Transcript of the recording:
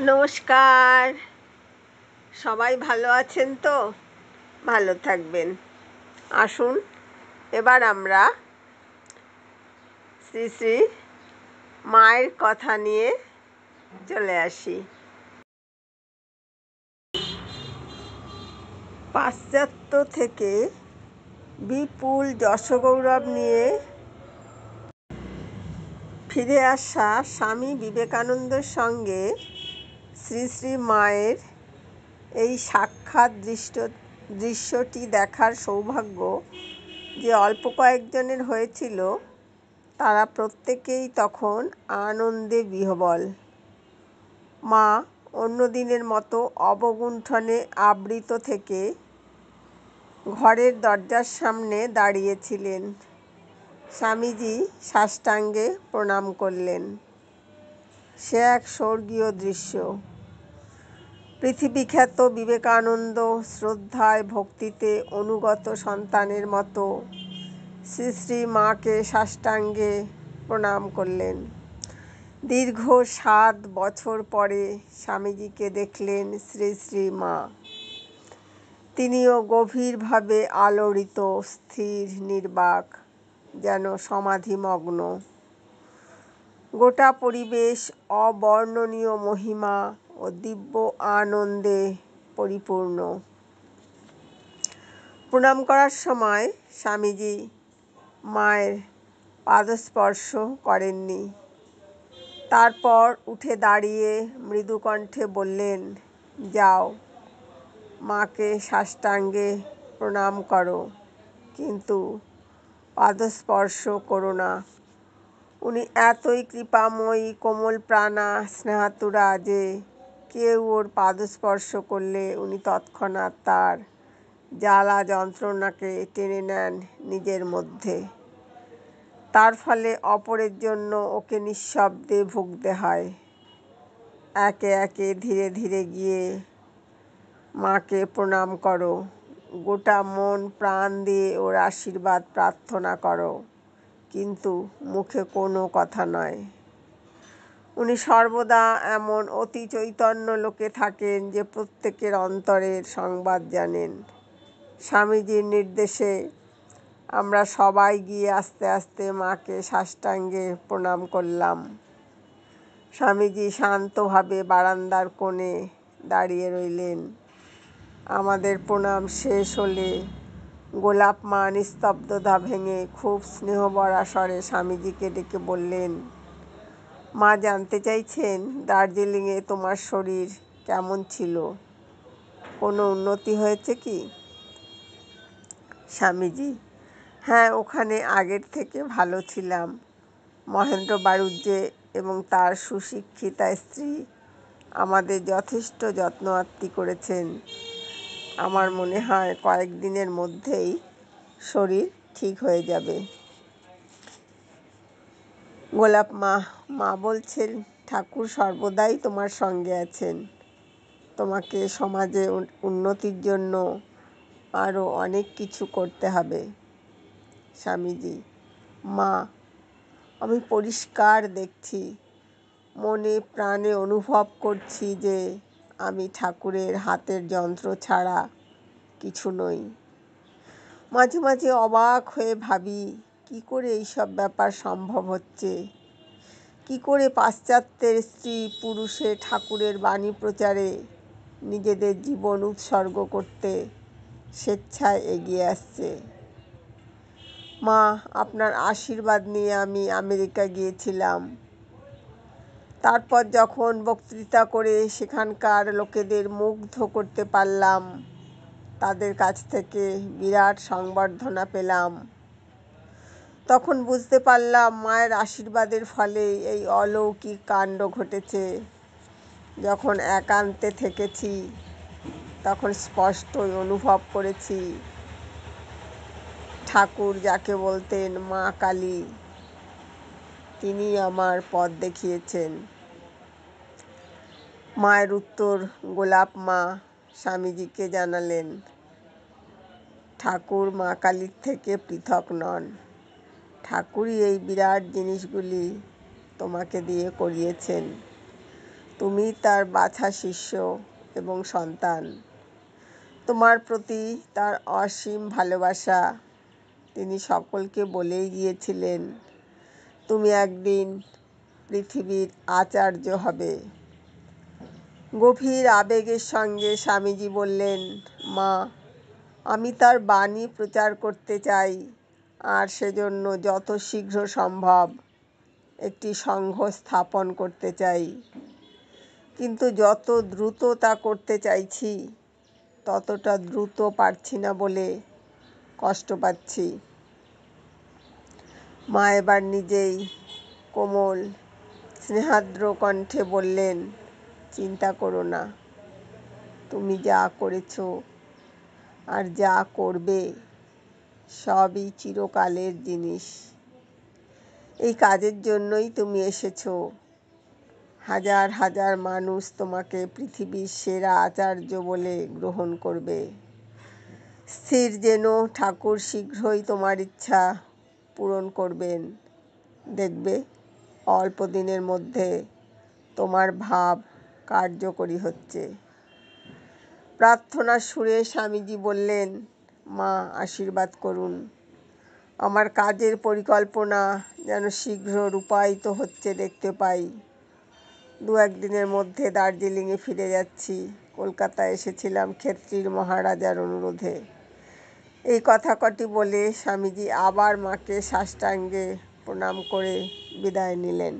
নমস্কার। সবাই ভালো আছেন তো? ভালো থাকবেন। আসুন এবার আমরা শ্রী শ্রী মায়ের কথা নিয়ে চলে আসি। পাশ্চাত্য থেকে বিপুল যশগৌরব নিয়ে ফিরে আসা স্বামী বিবেকানন্দের সঙ্গে শ্রী শ্রী মায়ের এই সাক্ষাৎ দৃশ্যটি দেখার সৌভাগ্য যে অল্প কয়েকজনের হয়েছিল, তারা প্রত্যেকেই তখন আনন্দে বিহ্বল। মা অন্য দিনের মতো অবগুণ্ঠনে আবৃত থেকে ঘরের দরজার সামনে দাঁড়িয়েছিলেন। স্বামীজি সাষ্টাঙ্গে প্রণাম করলেন। সে এক স্বর্গীয় দৃশ্য। পৃথিবীখ্যাত বিবেকানন্দ শ্রদ্ধায় ভক্তিতে অনুগত সন্তানের মতো শ্রী শ্রী মাকে সাষ্টাঙ্গে প্রণাম করলেন। দীর্ঘ 7 বছর পরে স্বামীজিকে দেখলেন শ্রী শ্রী মা। তিনিও গভীরভাবে আলোড়িত, স্থির, নির্বাক, যেন সমাধিমগ্ন। গোটা পরিবেশ অবর্ণনীয় মহিমা ও দিব্য আনন্দে পরিপূর্ণ। প্রণাম করার সময় স্বামীজি মায়ের পাদস্পর্শ করেননি। তারপর উঠে দাঁড়িয়ে মৃদুকণ্ঠে বললেন, যাও, মাকে সাষ্টাঙ্গে প্রণাম করো, কিন্তু পাদস্পর্শ করো না। উনি এতই কৃপাময়ী, কোমল প্রাণা, স্নেহাতুরা যে কেউ ওর পাদস্পর্শ করলে উনি তৎক্ষণাৎ তার জ্বালা যন্ত্রণাকে টেনে নেন নিজের মধ্যে। তার ফলে অপরের জন্য ওকে নিঃশব্দে ভুগতে হয়। একে একে ধীরে ধীরে গিয়ে মাকে প্রণাম করো, গোটা মন প্রাণ দিয়ে ওর আশীর্বাদ প্রার্থনা করো, কিন্তু মুখে কোনো কথা নয়। উনি সর্বদা এমন অতি চৈতন্য লোকে থাকেন যে প্রত্যেকের অন্তরের সংবাদ জানেন। স্বামীজির নির্দেশে আমরা সবাই গিয়ে আস্তে আস্তে মাকে সাষ্টাঙ্গে প্রণাম করলাম। স্বামীজি শান্তভাবে বারান্দার কোণে দাঁড়িয়ে রইলেন। আমাদের প্রণাম শেষ হলে গোলাপ মা নিস্তব্ধতা ভেঙে খুব স্নেহভরা স্বরে স্বামীজিকে ডেকে বললেন, মা জানতে চাইছেন দার্জিলিংয়ে তোমার শরীর কেমন ছিল? কোনো উন্নতি হয়েছে কি? স্বামীজি, হ্যাঁ, ওখানে আগের থেকে ভালো ছিলাম। মহেন্দ্র বাড়ুজ্যে এবং তার সুশিক্ষিতা স্ত্রী আমাদের যথেষ্ট যত্ন আত্তি করেছেন। আমার মনে হয় কয়েকদিনের মধ্যেই শরীর ঠিক হয়ে যাবে। গোলাপ মা বলছেন, ঠাকুর সর্বদাই তোমার সঙ্গে আছেন। তোমাকে সমাজে উন্নতির জন্য আরও অনেক কিছু করতে হবে। স্বামীজি, মা, আমি পরিষ্কার দেখছি, মনে প্রাণে অনুভব করছি যে আমি ঠাকুরের হাতের যন্ত্র ছাড়া কিছু নই। মাঝে মাঝে অবাক হয়ে ভাবি, কি করে এইসব ব্যাপার সম্ভব হচ্ছে? কি করে পাশ্চাত্যের স্ত্রী পুরুষে ঠাকুরের বাণী প্রচারে নিজেদের জীবন উৎসর্গ করতে স্বেচ্ছায় এগিয়ে আসছে? মা, আপনার আশীর্বাদ নিয়ে আমি আমেরিকা গিয়েছিলাম। তারপর যখন বক্তৃতা করে সেখানকার লোকেদের মুগ্ধ করতে পারলাম, তাদের কাছ থেকে বিরাট সংবর্ধনা পেলাম, তখন বুঝতে পারলাম মায়ের আশীর্বাদের ফলে এই অলৌকিক কাণ্ড ঘটেছে। যখন একান্তে থেকেছি তখন স্পষ্টই অনুভব করেছি ঠাকুর যাকে বলতেন মা কালী, তিনি আমার পথ দেখিয়েছেন। মায়ের উত্তর গোলাপ মা স্বামীজিকে জানালেন, ঠাকুর মা কালীর থেকে পৃথক নন। ঠাকুরই এই বিরাট জিনিসগুলি তোমাকে দিয়ে করিয়েছেন। তুমি তার বাছা শিষ্য এবং সন্তান। তোমার প্রতি তার অসীম ভালোবাসা। তিনি সকলকে বলেই গিয়েছিলেন, তুমি একদিন পৃথিবীর আচার্য হবে। গভীর আবেগের সঙ্গে স্বামীজি বললেন, মা, আমি তার বাণী প্রচার করতে চাই, আর সেজন্য যত শীঘ্র সম্ভব একটি সংঘ স্থাপন করতে চাই। কিন্তু যত দ্রুত তা করতে চাইছি, ততটা দ্রুত পারছি না বলে কষ্ট পাচ্ছি। মা এবার নিজেই কোমল স্নেহার্দ্র কণ্ঠে বললেন, চিন্তা করো না। তুমি যা করেছ আর যা করবে সবই চিরকালের জিনিস। এই কাজের জন্যই তুমি এসেছো। হাজার হাজার মানুষ তোমাকে পৃথিবীর সেরা আচার্য বলে গ্রহণ করবে। স্থির যেন ঠাকুর শীঘ্রই তোমার ইচ্ছা পূরণ করবেন। দেখবে অল্প দিনের মধ্যে তোমার ভাব কার্যকরী হচ্ছে। প্রার্থনার সুরে স্বামীজি বললেন, মা, আশীর্বাদ করুন। আমার কাজের পরিকল্পনা যেন শীঘ্র রূপায়িত হচ্ছে দেখতে পাই। 2-1 দিনের মধ্যে দার্জিলিংয়ে ফিরে যাচ্ছি। কলকাতায় এসেছিলাম ক্ষেত্রীর মহারাজার অনুরোধে। এই কথা কটি বলে স্বামীজি আবার মাকে সাষ্টাঙ্গে প্রণাম করে বিদায় নিলেন।